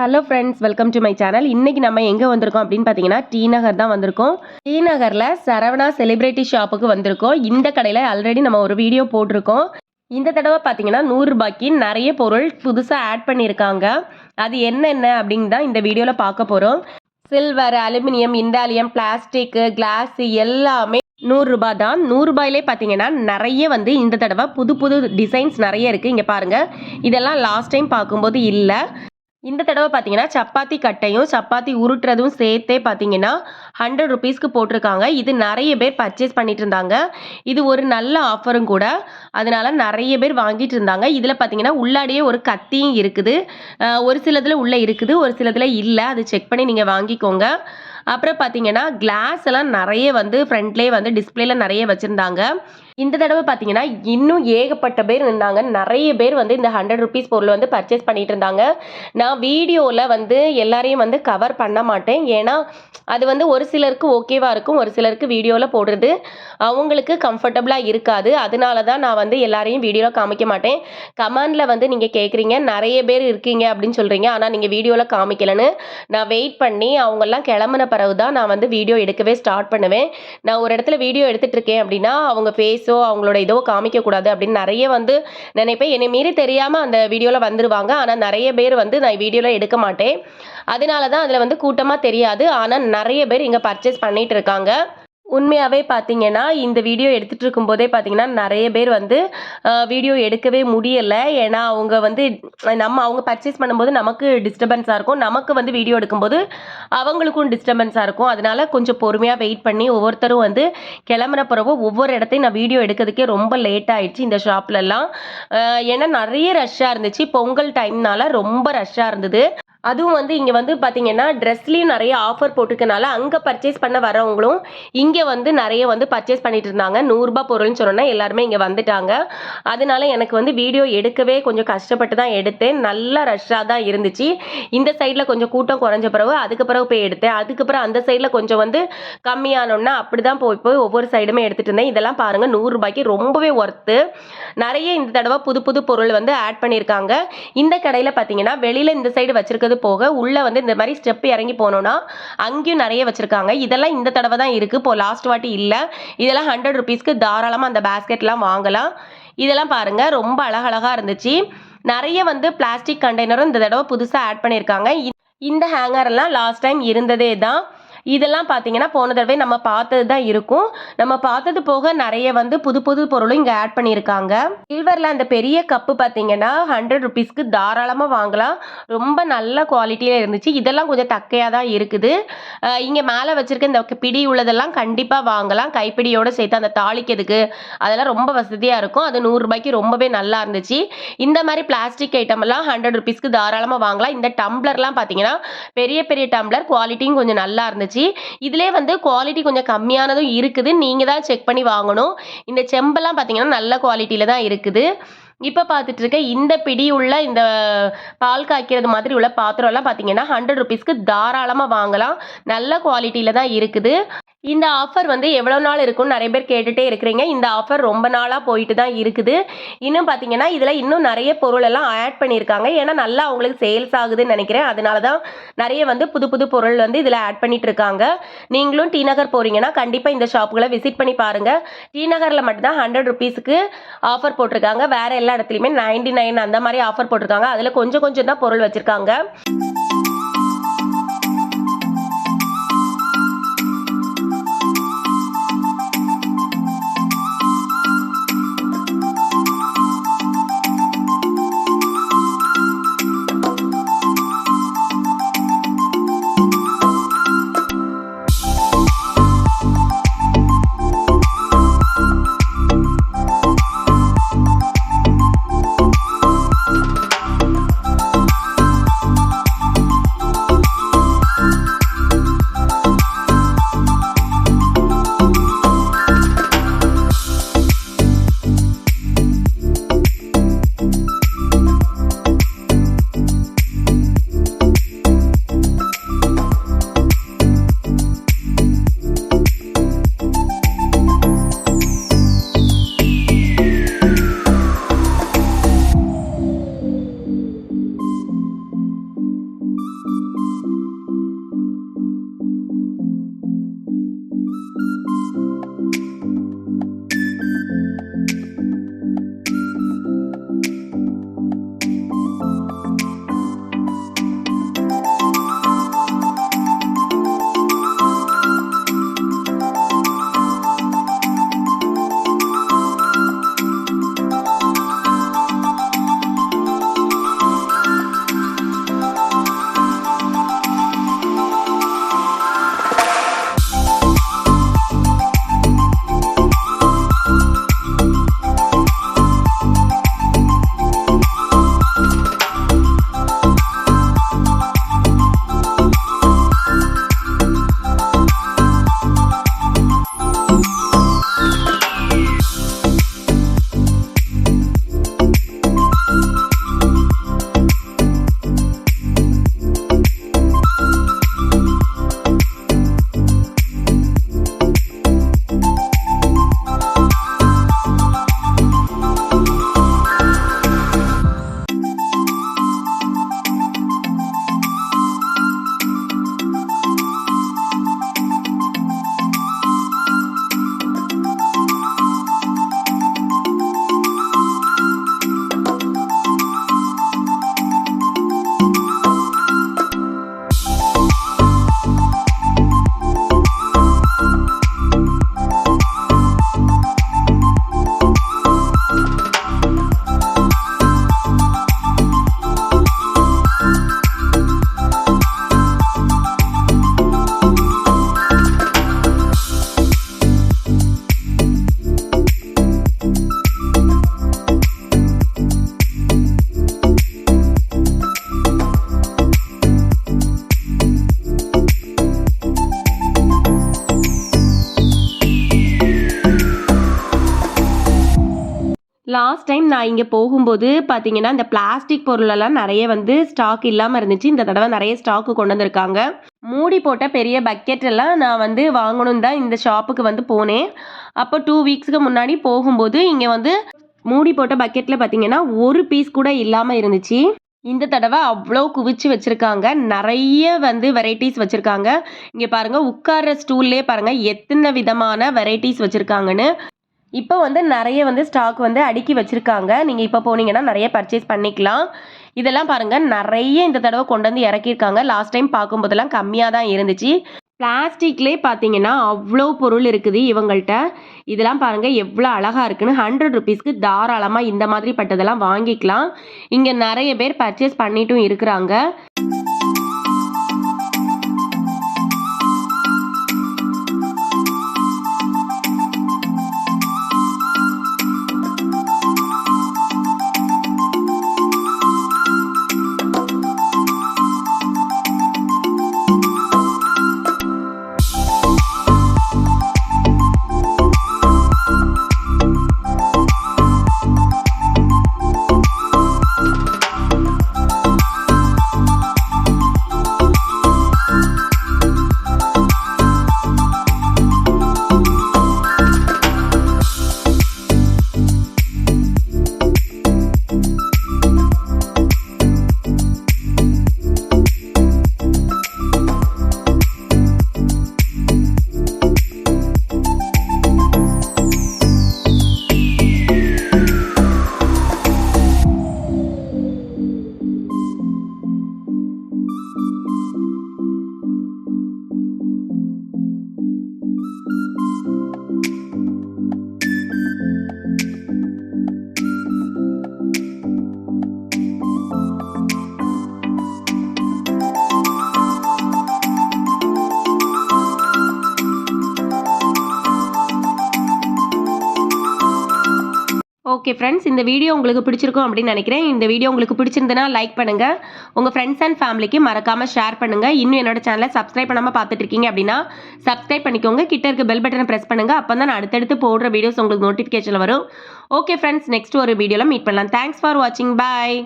Hello friends, welcome to my channel. இன்னைக்கு நம்ம எங்கே வந்திருக்கோம் அப்படின்னு பார்த்தீங்கன்னா டி நகர் தான் வந்திருக்கோம். டி நகரில் சரவணா செலிபிரிட்டி ஷாப்புக்கு வந்திருக்கோம். இந்த கடையில் ஆல்ரெடி நம்ம ஒரு வீடியோ போட்டிருக்கோம். இந்த தடவை பார்த்தீங்கன்னா 100 ரூபாய்க்கு நிறைய பொருள் புதுசாக ஆட் பண்ணியிருக்காங்க. அது என்னென்ன அப்படின்னு தான் இந்த வீடியோவில் பார்க்க போகிறோம். Silver, aluminium, Indalium, plastic, class எல்லாமே 100 ரூபாய் தான். 100 ரூபாயிலே பார்த்தீங்கன்னா நிறைய வந்து இந்த தடவை புது புது டிசைன்ஸ் நிறைய இருக்குது. இங்கே பாருங்கள், இதெல்லாம் லாஸ்ட் டைம் பார்க்கும்போது இல்லை. இந்த தடவை பார்த்தீங்கன்னா சப்பாத்தி கட்டையும் சப்பாத்தி உருட்டுறதும் சேர்த்தே பார்த்தீங்கன்னா 100 ருபீஸ்க்கு போட்டிருக்காங்க. இது நிறைய பேர் பர்ச்சேஸ் பண்ணிட்டு இருந்தாங்க. இது ஒரு நல்ல ஆஃபரும் கூட, அதனால நிறைய பேர் வாங்கிட்டு இருந்தாங்க. இதில் பார்த்தீங்கன்னா உள்ளாடியே ஒரு கத்தியும் இருக்குது. ஒரு சிலதில் உள்ளே இருக்குது, ஒரு சிலதில் இல்லை. அது செக் பண்ணி நீங்கள் வாங்கிக்கோங்க. அப்புறம் பார்த்தீங்கன்னா கிளாஸ் எல்லாம் நிறைய வந்து ஃப்ரண்ட்லேயே வந்து டிஸ்பிளேல நிறைய வச்சுருந்தாங்க. இந்த தடவை பார்த்தீங்கன்னா இன்னும் ஏகப்பட்ட பேர் இருந்தாங்க. நிறைய பேர் வந்து இந்த 100 ருபீஸ் பொருள் வந்து பர்ச்சேஸ் பண்ணிட்டு இருந்தாங்க. நான் வீடியோவில் வந்து எல்லாரையும் வந்து கவர் பண்ண மாட்டேன். ஏன்னா அது வந்து ஒரு சிலருக்கு ஓகேவாக இருக்கும், ஒரு சிலருக்கு வீடியோவில் போடுறது அவங்களுக்கு கம்ஃபர்டபுளாக இருக்காது. அதனால தான் நான் வந்து எல்லாரையும் வீடியோவில் காமிக்க மாட்டேன். கமெண்டில் வந்து நீங்கள் கேட்குறீங்க, நிறைய பேர் இருக்கீங்க அப்படின்னு சொல்கிறீங்க, ஆனால் நீங்கள் வீடியோவில் காமிக்கலன்னு. நான் வெயிட் பண்ணி அவங்கெல்லாம் கிளம்புன பிறகு தான் நான் வந்து வீடியோ எடுக்கவே ஸ்டார்ட் பண்ணுவேன். நான் ஒரு இடத்துல வீடியோ எடுத்துகிட்டு இருக்கேன் அப்படின்னா அவங்க ஃபேஸோ அவங்களோட இதோ காமிக்கக்கூடாது அப்படின்னு நிறைய வந்து நினைப்பேன். என்னை மீறி தெரியாமல் அந்த வீடியோவில் வந்துடுவாங்க. ஆனால் நிறைய பேர் வந்து நான் வீடியோவில் எடுக்க மாட்டேன். அதனால தான் அதில் வந்து கூட்டமாக தெரியாது. ஆனால் நிறைய பேர் இங்கே பர்ச்சேஸ் பண்ணிட்டு இருக்காங்க. உண்மையாகவே பார்த்தீங்கன்னா இந்த வீடியோ எடுத்துகிட்டு இருக்கும்போதே பார்த்தீங்கன்னா நிறைய பேர் வந்து வீடியோ எடுக்கவே முடியலை. ஏன்னா அவங்க வந்து அவங்க பர்ச்சேஸ் பண்ணும்போது நமக்கு டிஸ்டர்பன்ஸாக இருக்கும், நமக்கு வந்து வீடியோ எடுக்கும்போது அவங்களுக்கும் டிஸ்டர்பன்ஸாக இருக்கும். அதனால கொஞ்சம் பொறுமையாக வெயிட் பண்ணி ஒவ்வொருத்தரும் வந்து கிளம்புன பிறகு ஒவ்வொரு இடத்தையும் நான் வீடியோ எடுக்கிறதுக்கே ரொம்ப லேட் ஆயிடுச்சு இந்த ஷாப்லலாம். ஏன்னா நிறைய ரஷ்ஷாக இருந்துச்சு. பொங்கல் டைம்னால ரொம்ப ரஷ்ஷாக இருந்தது. அதுவும் வந்து இங்கே வந்து பார்த்தீங்கன்னா ட்ரெஸ்லேயும் நிறைய ஆஃபர் போட்டிருக்கனால அங்கே பர்ச்சேஸ் பண்ண வரவங்களும் இங்கே வந்து நிறைய வந்து பர்ச்சேஸ் பண்ணிட்டு இருந்தாங்க. 100 ரூபாய் பொருள்னு சொன்னோன்னா எல்லாருமே இங்கே வந்துட்டாங்க. அதனால எனக்கு வந்து வீடியோ எடுக்கவே கொஞ்சம் கஷ்டப்பட்டு தான் எடுத்தேன். நல்ல ரஷ்ஷாக தான் இருந்துச்சு. இந்த சைடில் கொஞ்சம் கூட்டம் குறைஞ்ச பிறகு அதுக்கு பிறகு போய் எடுத்தேன். அதுக்கப்புறம் அந்த சைடில் கொஞ்சம் வந்து கம்மியானோன்னா அப்படி தான் போய் ஒவ்வொரு சைடுமே எடுத்துகிட்டு இருந்தேன். இதெல்லாம் பாருங்கள், 100 ரூபாய்க்கு ரொம்பவே ஒர்த்து. நிறைய இந்த தடவை புது புது பொருள் வந்து ஆட் பண்ணியிருக்காங்க. இந்த கடையில் பார்த்தீங்கன்னா வெளியில் இந்த சைடு வச்சிருக்கிறது போக உள்ள வந்து இந்த மாதிரி ஸ்டெப் இறங்கி போனோம்னா அங்கேயும் நிறைய வச்சிருக்காங்க. இதெல்லாம் இந்த தடவை தான் இருக்கு, இப்போ லாஸ்ட் வாட்டி இல்லை. இதெல்லாம் 100 ருபீஸ்க்கு தாராளமாக அந்த பேஸ்கெட்லாம் வாங்கலாம். இதெல்லாம் பாருங்க, ரொம்ப அழகழகா இருந்துச்சு. நிறைய வந்து பிளாஸ்டிக் கண்டெய்னரும் இந்த தடவை புதுசாக ஆட் பண்ணியிருக்காங்க. இந்த ஹேங்கர் எல்லாம் லாஸ்ட் டைம் இருந்ததே தான். இதெல்லாம் பார்த்தீங்கன்னா போன தடவை நம்ம பார்த்தது தான் இருக்கும். நம்ம பார்த்தது போக நிறைய வந்து புது புது பொருளும் இங்கே ஆட் பண்ணியிருக்காங்க. சில்வரில் அந்த பெரிய கப்பு பார்த்தீங்கன்னா 100 ருபீஸ்க்கு தாராளமாக வாங்கலாம். ரொம்ப நல்ல குவாலிட்டியில் இருந்துச்சு. இதெல்லாம் கொஞ்சம் தக்கையாக தான் இருக்குது. இங்கே மேலே வச்சுருக்க இந்த பிடி உள்ளதெல்லாம் கண்டிப்பாக வாங்கலாம். கைப்பிடியோடு சேர்த்து அந்த தாளிக்கிறதுக்கு அதெல்லாம் ரொம்ப வசதியாக இருக்கும். அது 100 ரூபாய்க்கு ரொம்பவே நல்லா இருந்துச்சு. இந்த மாதிரி பிளாஸ்டிக் ஐட்டம் எல்லாம் 100 ருபீஸ்க்கு தாராளமாக வாங்கலாம். இந்த டம்ளர்லாம் பார்த்தீங்கன்னா பெரிய பெரிய டம்ளர், குவாலிட்டியும் கொஞ்சம் நல்லா இருந்துச்சு. இதுலேயே வந்து குவாலிட்டி கொஞ்சம் கம்மியானதும் இருக்குது, நீங்கள் தான் செக் பண்ணி வாங்கணும். இந்த செம்பெல்லாம் பார்த்தீங்கன்னா நல்ல குவாலிட்டியில் தான் இருக்குது. இப்போ பார்த்துட்டு இருக்க இந்த பிடி உள்ள இந்த பால் காய்க்கிறது மாதிரி உள்ள பாத்திரம்லாம் பார்த்தீங்கன்னா 100 ருபீஸ்க்கு தாராளமாக வாங்கலாம். நல்ல குவாலிட்டியில் தான் இருக்குது. இந்த ஆஃபர் வந்து எவ்வளோ நாள் இருக்கும்னு நிறைய பேர் கேட்டுகிட்டே இருக்கிறீங்க. இந்த ஆஃபர் ரொம்ப நாளாக போயிட்டு தான் இருக்குது. இன்னும் பார்த்தீங்கன்னா இதில் இன்னும் நிறைய பொருள் எல்லாம் ஆட் பண்ணியிருக்காங்க. ஏன்னா நல்லா அவங்களுக்கு சேல்ஸ் ஆகுதுன்னு நினைக்கிறேன். அதனால தான் நிறைய வந்து புது புது பொருள் வந்து இதில் ஆட் பண்ணிட்டு இருக்காங்க. நீங்களும் டி நகர் போகிறீங்கன்னா கண்டிப்பாக இந்த ஷாப்புகளை விசிட் பண்ணி பாருங்கள். டி நகரில் மட்டும்தான் 100 ருபீஸுக்கு ஆஃபர் போட்டிருக்காங்க. வேறு எல்லா இடத்துலையுமே 99 அந்த மாதிரி ஆஃபர் போட்டிருக்காங்க. அதில் கொஞ்சம் கொஞ்சம் தான் பொருள் வச்சுருக்காங்க. லாஸ்ட் டைம் நான் இங்கே போகும்போது பார்த்தீங்கன்னா இந்த பிளாஸ்டிக் பொருளெல்லாம் நிறைய வந்து ஸ்டாக் இல்லாமல் இருந்துச்சு. இந்த தடவை நிறைய ஸ்டாக்கு கொண்டு வந்திருக்காங்க. மூடி போட்ட பெரிய பக்கெட் எல்லாம் நான் வந்து வாங்கணும் தான் இந்த ஷாப்புக்கு வந்து போனேன். அப்போ 2 வீக்ஸ்க்கு முன்னாடி போகும்போது இங்கே வந்து மூடி போட்ட பக்கெட்டில் பார்த்தீங்கன்னா ஒரு பீஸ் கூட இல்லாமல் இருந்துச்சு. இந்த தடவை அவ்வளோ குவிச்சு வச்சிருக்காங்க. நிறைய வந்து வெரைட்டிஸ் வச்சிருக்காங்க. இங்கே பாருங்க உட்கார்ற ஸ்டூல்லே பாருங்க எத்தனை விதமான வெரைட்டிஸ் வச்சிருக்காங்கன்னு. இப்போ வந்து நிறைய வந்து ஸ்டாக் வந்து அடுக்கி வச்சிருக்காங்க. நீங்கள் இப்போ போனீங்கன்னா நிறைய பர்ச்சேஸ் பண்ணிக்கலாம். இதெல்லாம் பாருங்க நிறைய இந்த தடவை கொண்டு வந்து இறக்கியிருக்காங்க. லாஸ்ட் டைம் பார்க்கும்போதெல்லாம் கம்மியாக தான் இருந்துச்சு. பிளாஸ்டிக்லேயே பார்த்தீங்கன்னா அவ்வளோ பொருள் இருக்குது இவங்கள்ட்ட. இதெல்லாம் பாருங்க எவ்வளோ அழகாக இருக்குன்னு. 100 ருபீஸ்க்கு தாராளமாக இந்த மாதிரி பட்டதெல்லாம் வாங்கிக்கலாம். இங்கே நிறைய பேர் பர்ச்சேஸ் பண்ணிட்டும் இருக்கிறாங்க. ஓகே ஃப்ரெண்ட்ஸ், இந்த வீடியோ உங்களுக்கு பிடிச்சிருக்கும் அப்படின்னு நினைக்கிறேன். இந்த வீடியோ உங்களுக்கு பிடிச்சிருந்தனா லைக் பண்ணுங்கள். உங்கள் ஃப்ரெண்ட்ஸ் அண்ட் ஃபேமிலிக்கு மறக்காமல் ஷேர் பண்ணுங்கள். இன்னும் என்னோட சேனலை சப்ஸ்கிரைப் பண்ணாமல் பார்த்துட்டு இருக்கீங்க அப்படின்னா சப்ஸ்கிரைப் பண்ணிக்கோங்க. கிட்ட இருக்க பெல் பட்டனை ப்ரெஸ் பண்ணுங்கள். அப்போ தான் நான் அடுத்தடுத்து போடுற வீடியோஸ் உங்களுக்கு நோட்டிஃபிகேஷன் வரும். ஓகே ஃப்ரெண்ட்ஸ், நெக்ஸ்ட் ஒரு வீடியோவில் மீட் பண்ணலாம். தேங்க்ஸ் ஃபார் வாட்சிங். பாய்.